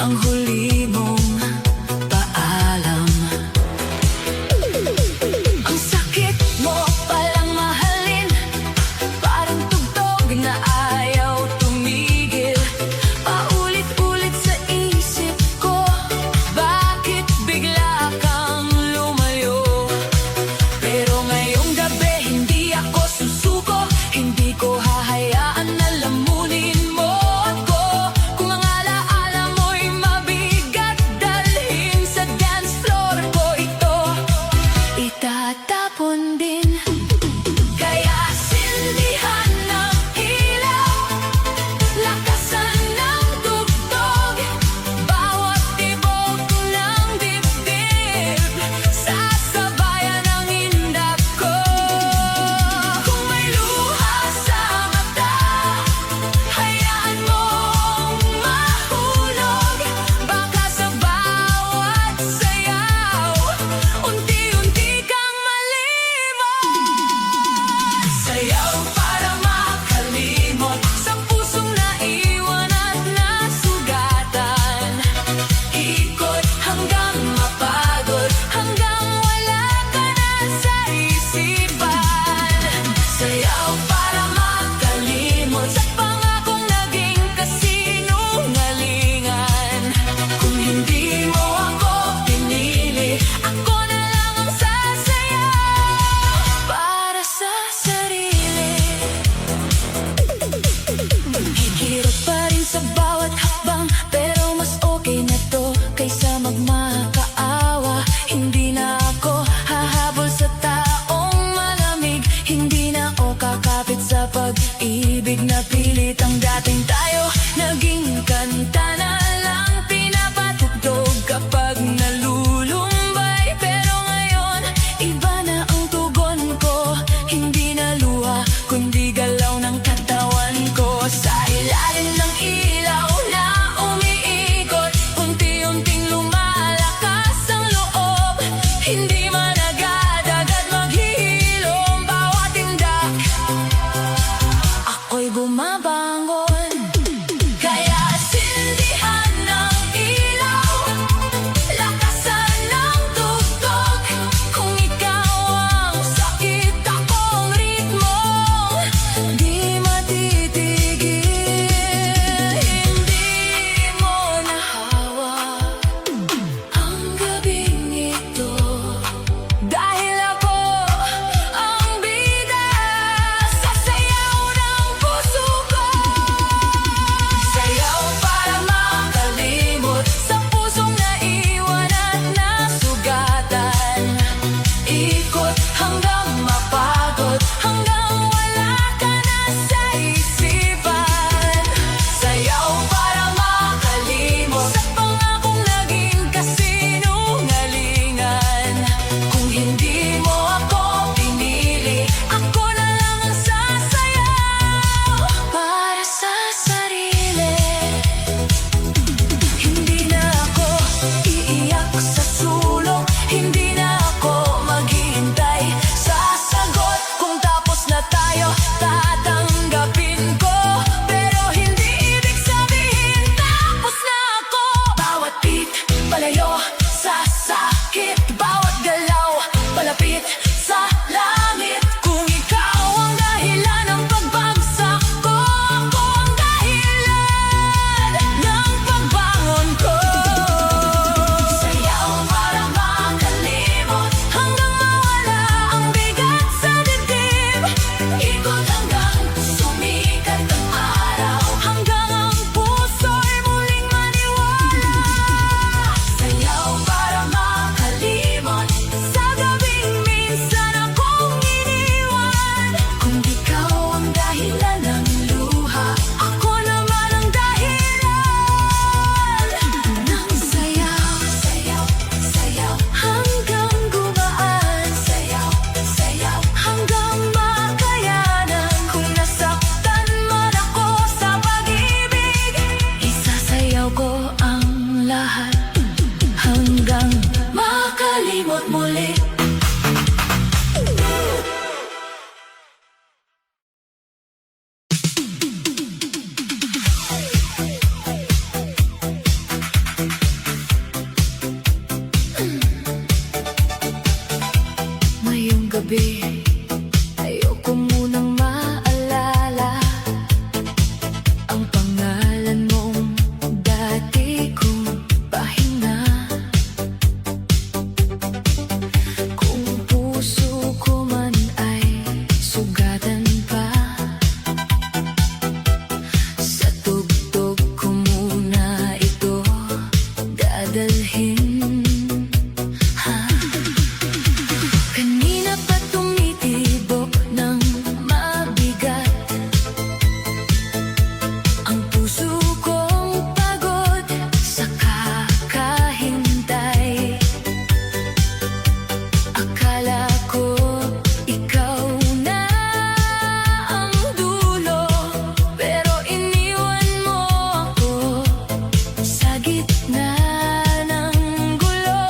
ang huli mong paalam. Ang sakit mo palang mahalin, parang tugtog na ayaw tumigil. Paulit-ulit sa isip ko, bakit bigla kang lumayo? Pero ngayong gabi hindi ako susuko, hindi ko hahayaan na lamunin mo ako. Kung ang alaala mo'y mabigat, gabi, ayoko munang maalala ang pangalan mong dati kong pahinga. Kung puso ko man ay sugatan pa, sa tugtog ko muna ito dadalhin. Kanina pa tumitibok ng mabigat ang puso kong pagod sa kakahintay. Akala ko ikaw na ang dulo, pero iniwan mo ako sa gitna ng gulo.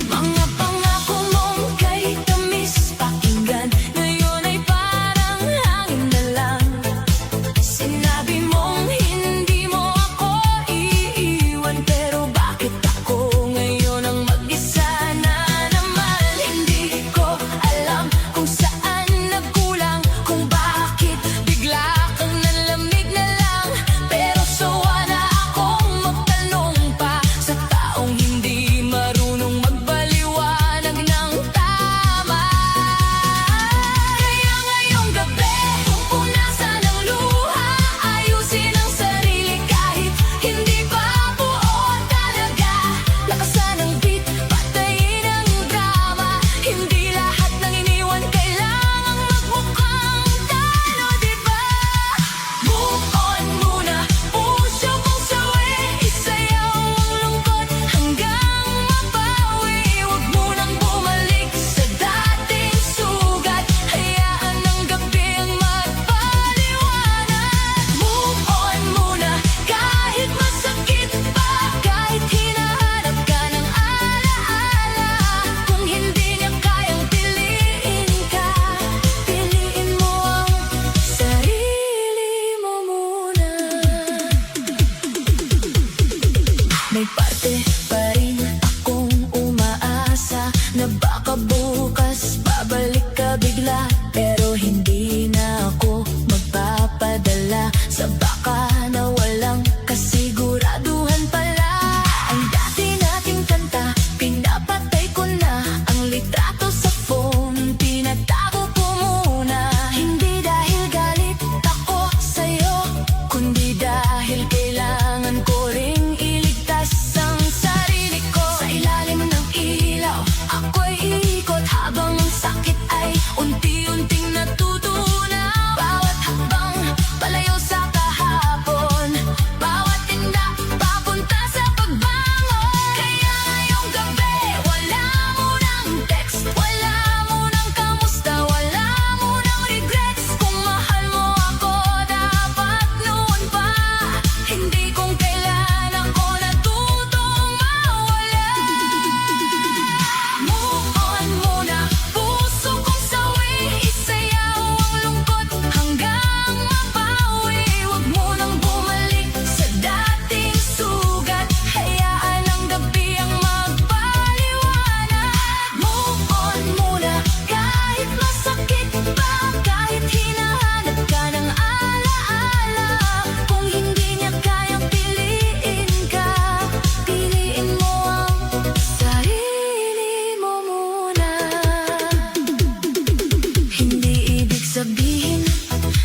Mga pangako mong kay tamis pakinggan, ngayon ay parang hangin na lang. Sinabi mong hindi mo ako iiwan, pero bakit ako ngayon ang mag-isa na naman? Hindi ko alam kung saan nagkulang, kung bakit bigla kang nalamig na lang. Pero sawa na akong magtanong pa sa taong hindi marunong magpaliwanag ng tama. Kaya ngayong gabi, pupunasan ang luha, ayusin ang sarili kahit hindi pa buo talaga. Lakasan ang beat, patayin ang drama, hindi lahat ng iniwan kailangang magmukhang talo, diba? Move on muna, puso kong sawi, isayaw ang lungkot hanggang mabawi. Huwag munang bumalik sa dating sugat, hayaan ng gabi ang magpaliwanag. Move on muna, kahit masakit pa, kahit hinahanap ka ng alaala. Kung hindi niya kayang piliin ka, piliin mo ang sarili mo muna. May parte pa rin akong umaasa na baka bukas babalik ka bigla, pero hindi na ako magpapadala sa baka na walang kasiguraduhan pala. Ang dati nating kanta, pinapatay ko na. Ang litrato sa phone, pinatago ko muna. Hindi dahil galit ako sa'yo, kundi dahil kailangan ko ring iligtas ang sarili ko. Sa ilalim ng ilaw, ako'y iikot habang ang sakit ay unti-unting natutunaw. Bawat hakbang palayo sa kahapon, bawat tinda papunta sa pagbangon. Kaya ngayong gabi, wala munang text, wala munang kamusta, wala munang regrets. Kung mahal mo ako, dapat noon pa, hindi kung kailan ako natutong mawala. Move on muna, puso kong sawi, isayaw ang lungkot hanggang mabawi. Huwag munang bumalik sa dating sugat, hayaan ang gabi ang magpaliwanag. Move on muna, kahit masakit pa, kahit hinahanap ka ng alaala. Kung hindi niya kayang piliin ka, piliin mo ang sarili mo muna. Hindi ibig sabihin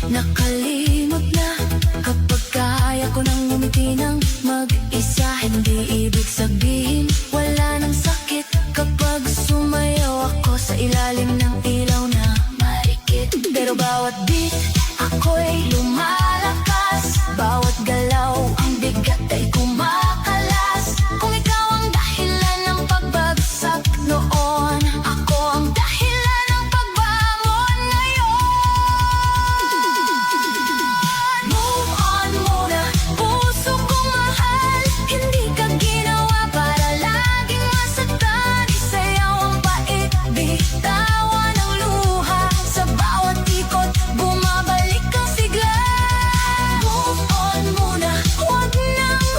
nakalimot na kapag kaya ko nang umiti ng mag-isa. Hindi ibig sabihin wala nang sakit kapag sumayaw ako sa ilalim ng ilaw na marikit. Pero bawat beat, ako'y lumalakas, bawat galaw ang bigat ay kumakalas. Kung ikaw ang dahilan ng pagbagsak noon, ako ang dahilan ng pagbangon ngayon. Move on muna, puso kong mahal, hindi ka ginawa para laging masaktan. Isayaw ang pait, bitawan ang luha, sa bawat ikot bumabalik ang sigla. Move on muna, huwag nang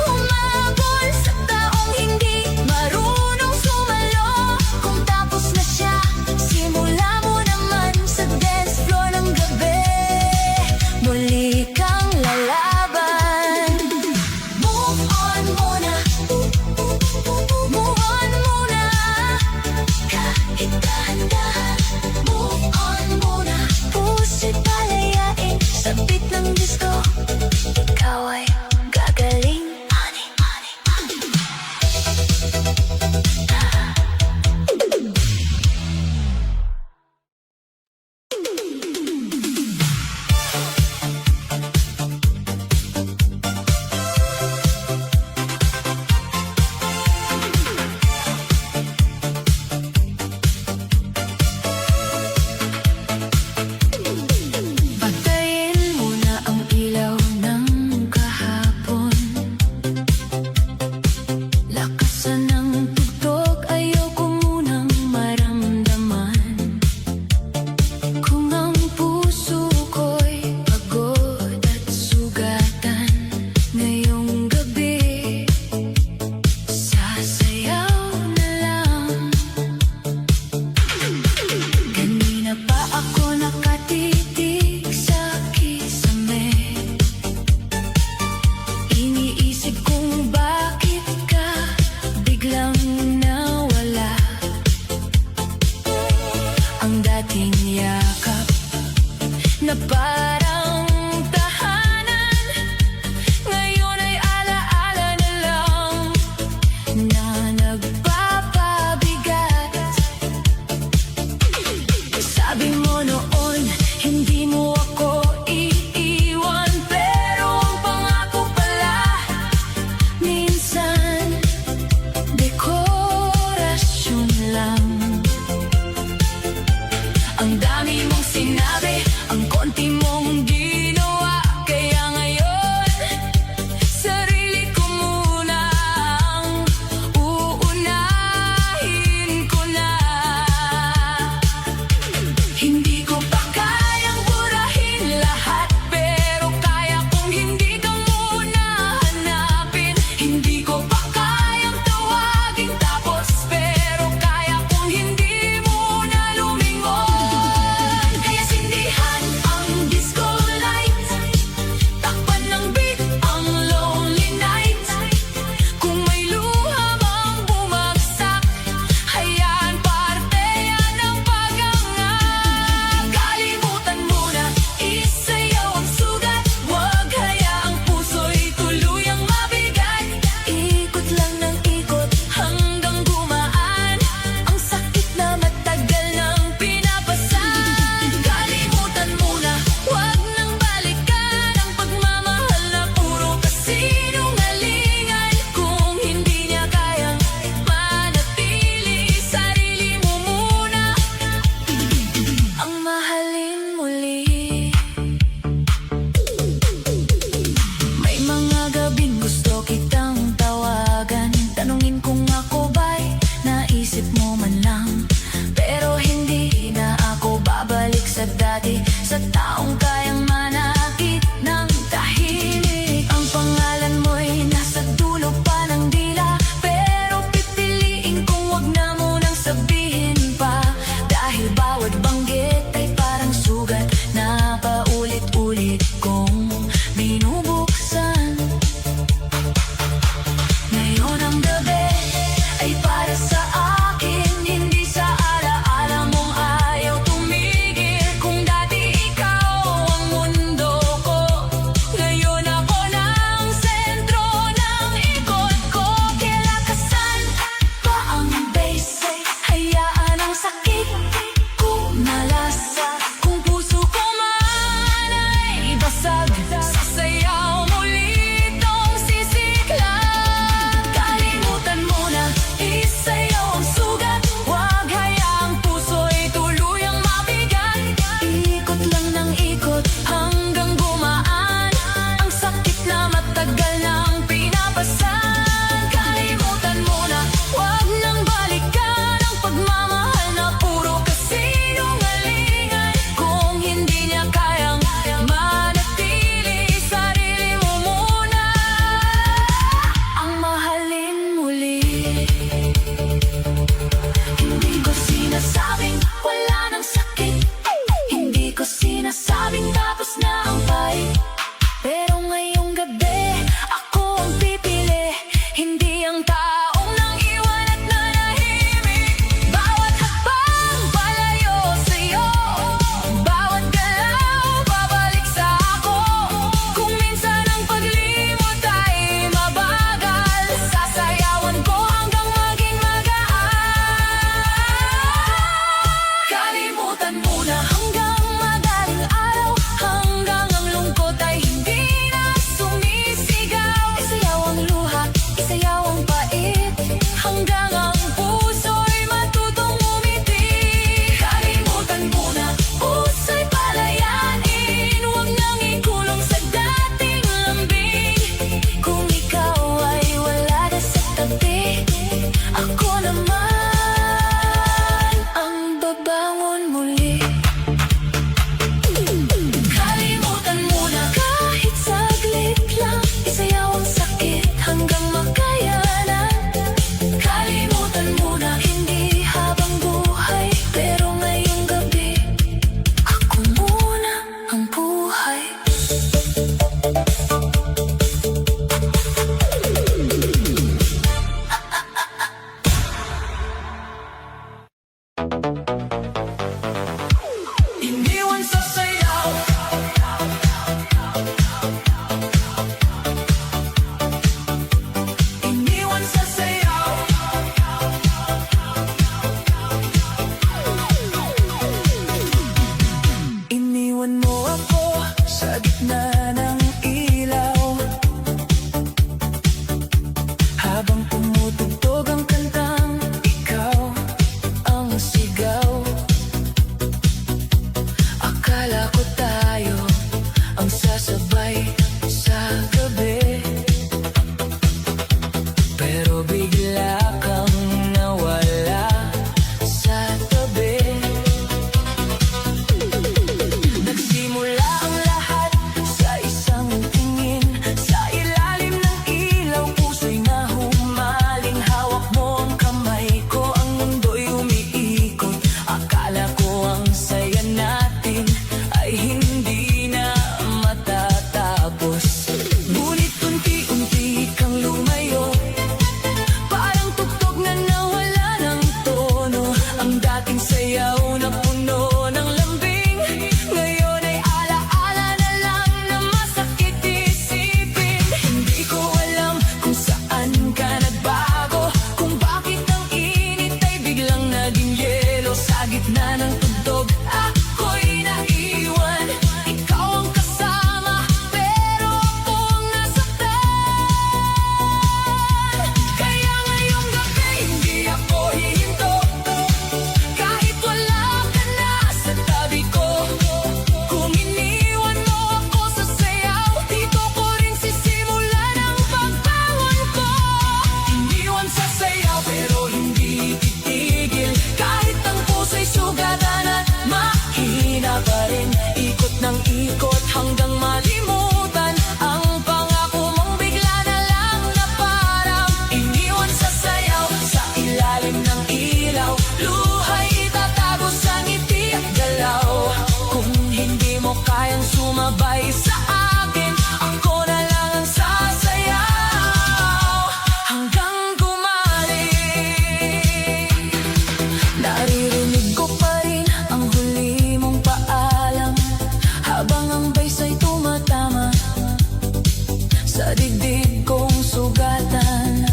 dibdib kong sugatan.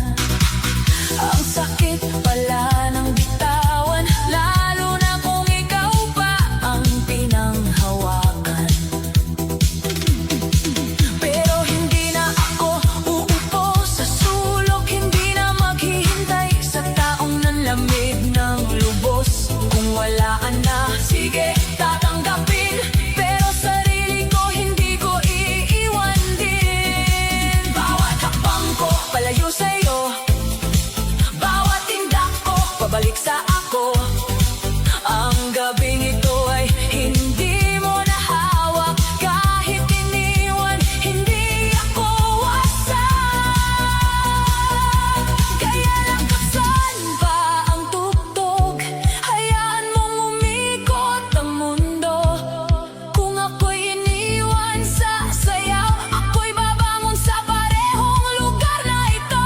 Ang sakit pala ng bitawan, lalo na kung ikaw pa ang pinanghawakan. Pero hindi na ako uupo sa sulok, hindi na maghihintay sa taong nanlamig ng lubos. Kung wala ka na, sige, tatanggapin, pero sarili ko hindi ko iiwan din. Bawat hakbang ko palayo sa'yo, bawat tindak ko pabalik sa ako. Ang gabing ito ay hindi mo na hawak, kahit iniwan, hindi ako wasak. Kaya lakasan pa ang tugtog, hayaan mong umikot ang mundo. Kung ako'y iniwan sa sayaw, ako'y babangon sa parehong lugar na ito.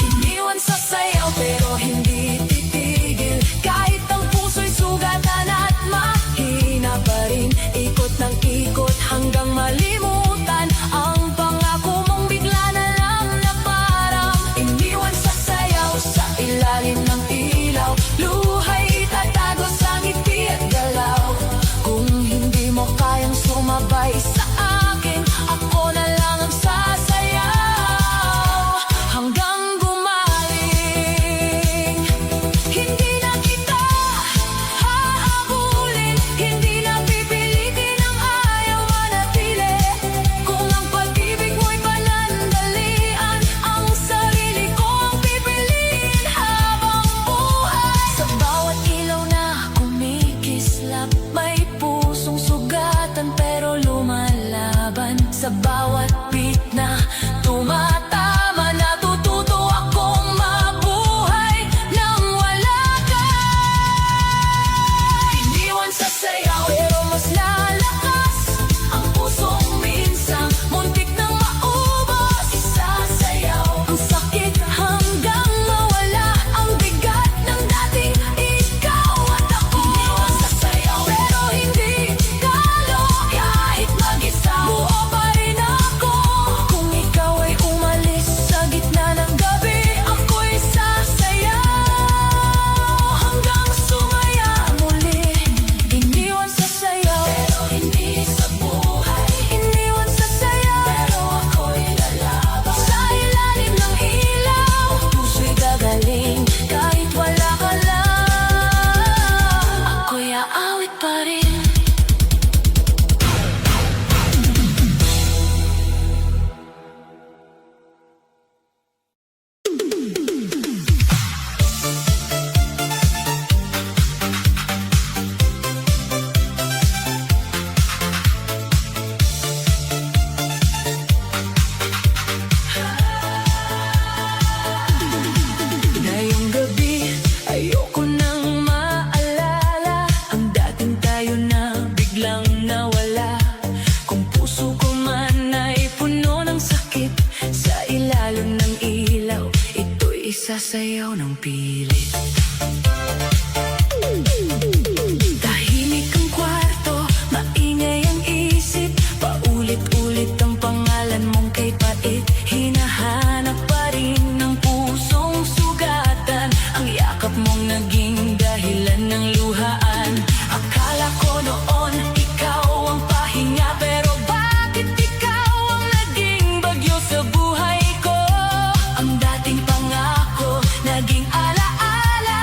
Iniwan sa sayaw pero hindi titigil, kahit ang puso'y sugatan at mahina pa rin. Ikot ng ikot hanggang malimutan ang pangako mong bigla na lang na parang iniwan sa sayaw. Sa ilalim ng ilaw, luha'y itatago sa ngiti at galaw. Kung hindi mo kayang sumabay sa akin, ako na lang ang sasayaw hanggang gumaling. Hindi na kita hahabulin, hindi na pipilitin ang ayaw manatili. Kung ang pag-ibig mo'y panandalian, ang sarili ko ang pipiliin habang buhay. Sa bawat ilaw na kumikislap, may pusong sugatan pero lumalaban. Sa bawat beat na tumatama, natututo akong mabuhay nang wala ka. Iniwan sa sayaw pero mas lalakas ang pusong minsang muntik nang maubos. Isasayaw ang sakit hanggang mawala ang bigat ng dating ikaw at ako. Iniwan sa sayaw pero hindi talo, kahit mag-isa buo pa rin ako. Kung ikaw ay umalis sa gitna ng gabi, ako'y sasayaw hanggang sumaya muli. Iniwan sa sayaw pero hindi sa buhay, iniwan sa sayaw pero ako'y lalaban. Sa ilalim ng ilaw, puso'y gagaling, kahit wala ka lang, ako'y aawit pa rin. Ngayong gabi, ayoko nang maalala ang dating tayo na biglang nawala. Kung puso ko man ay puno ng sakit, sa ilalim ng ilaw, ito'y isasayaw ng pilit. Tahimik ang kwarto, maingay ang isip, paulit-ulit ang pangalan mong kay pait. Hinahanap pa rin ng pusong sugatan, ang yakap mong naging dahilan ng luhaan. Akala ko noon ikaw ang pahinga, pero bakit ikaw ang naging bagyo sa buhay ko? Ang dating pangako naging alaala,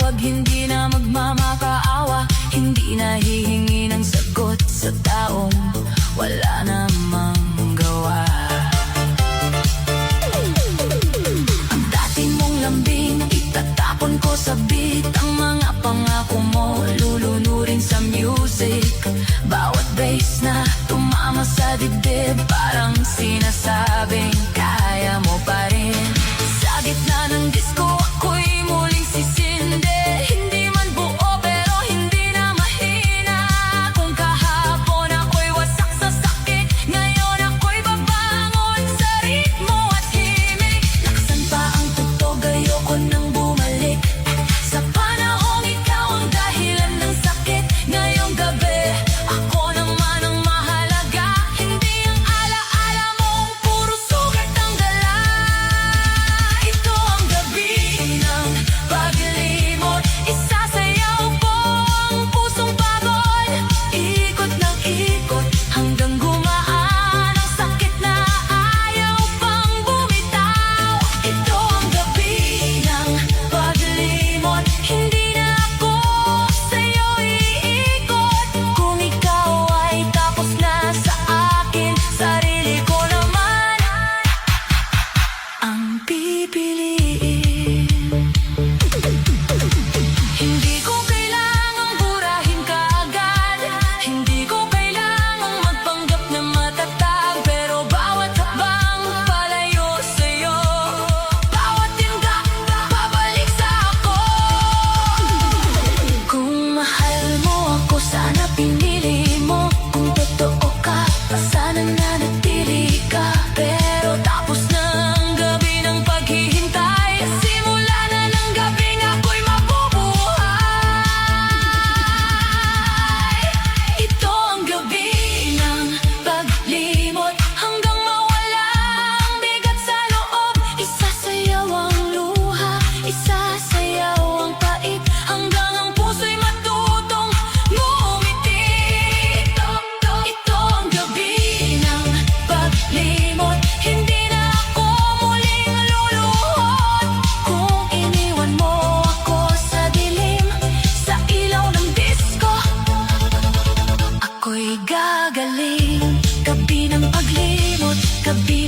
pag hindi na magmamakaawa, hindi na hihingi ng sagot sa taong wala namang gawa. Ang dati mong lambing, itatapon ko sa beat. Ang mga pangako mo, lulunurin sa music. Bawat bass na tumama sa dibdib, parang sinasabing kaya mo pa rin. Sa gitna ng disco, ako'y muling sisindi. Hindi man buo pero hindi na mahina. Kung kahapon ako'y wasak sa sakit, ngayon ako'y babangon sa ritmo at himig. Laksan pa ang tugtog, ayoko nang bumalik sa panahong ikaw ang dahilan ng sakit. Ngayong gabi, ako naman ang mahalaga. Hindi ang alaala mong puro sugat ang dala. Ito ang gabi ng paglimot, isasayaw ko ang pusong pagod. Ikot ng ikot hanggang gumaan ang sakit na ayaw pang bumitaw. Ito ang gabi ng paglimot, hindi na ako sa'yo iikot. Kung ikaw ay tapos na sa akin, sarili ko naman ang pipiliin. Hindi ko kailangang burahin ka agad, hindi ko kailangang magpanggap na matatag. Pero bawat habang palayo sa'yo, bawat tinga, babalik sa ako. Kung mahal mo ako, sana pinili mo. Kung totoo ka, sana nanatili ka. Pero tapos na ang gabi ng paghihintay, simula na ng gabing ako'y mabubuhay. Ito ang gabi ng paglimot, hanggang mawala ang bigat sa loob. Isasayaw ang luha, isasayaw ang pait, hanggang ang puso'y matutong ngumiti. Ito ang gabi ng paglimot, hindi na ako muling luluhod. Kung iniwan mo ako sa dilim, sa ilaw ng disco, ako'y gagaling. Gabi ng paglimot, gabi